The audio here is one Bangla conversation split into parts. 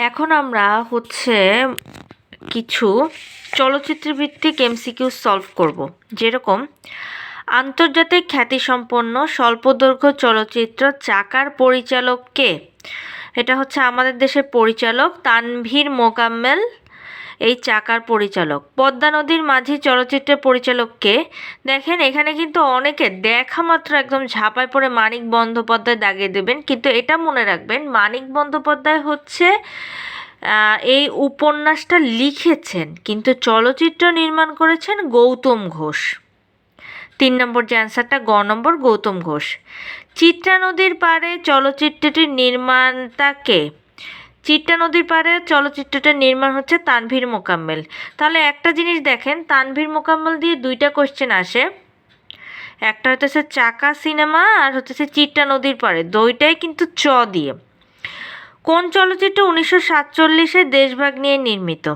এখন আমরা কিছু চলচ্চিত্র ভিত্তিক এমসিকিউ সলভ করব। যেরকম আন্তর্জাতিক খ্যাতিসম্পন্ন স্বল্পদৈর্ঘ্য চলচ্চিত্র চাকার পরিচালক কে? এটা হচ্ছে আমাদের দেশের পরিচালক তানভীর মোকাম্মেল, এই চাকার পরিচালক। পদ্মা নদীর মাঝি চলচ্চিত্রের পরিচালক কে? দেখেন এখানে কিন্তু অনেকে দেখা মাত্র একদম ঝাঁপায় পড়ে মানিক বন্দ্যোপাধ্যায় দাগিয়ে দেবেন, কিন্তু এটা মনে রাখবেন মানিক বন্দ্যোপাধ্যায় এই উপন্যাসটা লিখেছেন, কিন্তু চলচ্চিত্র নির্মাণ করেছেন গৌতম ঘোষ। 3 নম্বর যে অ্যান্সারটা গ নম্বর, গৌতম ঘোষ। চিত্রা নদীর পাড়ে চলচ্চিত্রটির নির্মাতা কে? চিত্রা নদীর পাড়ে চলচ্চিত্রটার নির্মাণ হচ্ছে তানভীর মোকাম্মেল। তাহলে একটা জিনিস দেখেন, তানভীর মোকাম্মেল দিয়ে 2টা কোশ্চেন আসে, একটা হচ্ছে চাকা সিনেমা আর হচ্ছে চিত্রা নদীর পাড়ে, 2টাই কিন্তু চ দিয়ে। কোন চলচ্চিত্র 1947-এ দেশভাগ নিয়ে নির্মিত?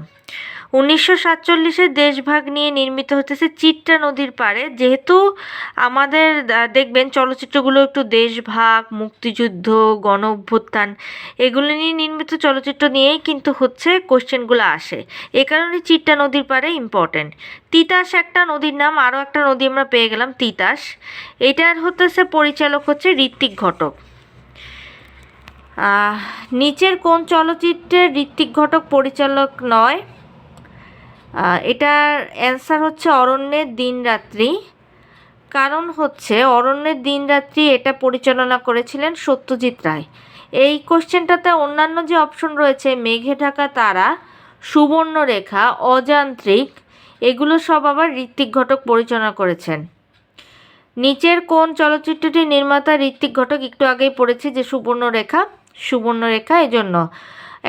1947-এ দেশভাগ নিয়ে নির্মিত হচ্ছে চিত্রা নদীর পাড়ে। যেহেতু আমাদের দেখবেন চলচ্চিত্রগুলো একটু দেশভাগ, মুক্তিযুদ্ধ, গণ অভ্যুত্থান এগুলো নিয়ে নির্মিত চলচ্চিত্র নিয়েই কিন্তু কোশ্চেনগুলো আসে। এ কারণে চিত্রা নদীর পাড়ে ইম্পর্টেন্ট। তিতাস একটা নদীর নাম, আরও একটা নদী আমরা পেয়ে গেলাম তিতাস। এটার পরিচালক ঋত্বিক ঘটক। নিচের কোন চলচ্চিত্রের ঋত্বিক ঘটক পরিচালক নয়? এটার অ্যান্সার অরণ্যের দিনরাত্রি। কারণ অরণ্যের দিনরাত্রি এটা পরিচালনা করেছিলেন সত্যজিৎ রায়। এই কোশ্চেনটাতে অন্যান্য যে অপশন রয়েছে মেঘে ঢাকা তারা, সুবর্ণরেখা, অযান্ত্রিক, এগুলো সব আবার ঋত্বিক ঘটক পরিচালনা করেছেন। নিচের কোন চলচ্চিত্রটির নির্মাতা ঋত্বিক ঘটক? একটু আগেই পড়েছি যে সুবর্ণরেখা। এজন্য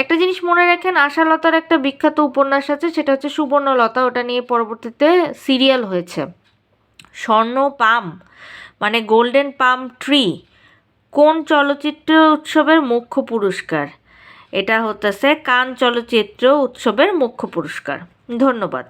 একটা জিনিস মনে রাখেন, আশালতার একটা বিখ্যাত উপন্যাস আছে, সেটা হচ্ছে সুবর্ণলতা। ওটা নিয়ে পরবর্তীতে সিরিয়াল হয়েছে। স্বর্ণ পাম মানে গোল্ডেন পাম ট্রি কোন চলচ্চিত্র উৎসবের মুখ্য পুরস্কার? এটা কান চলচ্চিত্র উৎসবের মুখ্য পুরস্কার। ধন্যবাদ।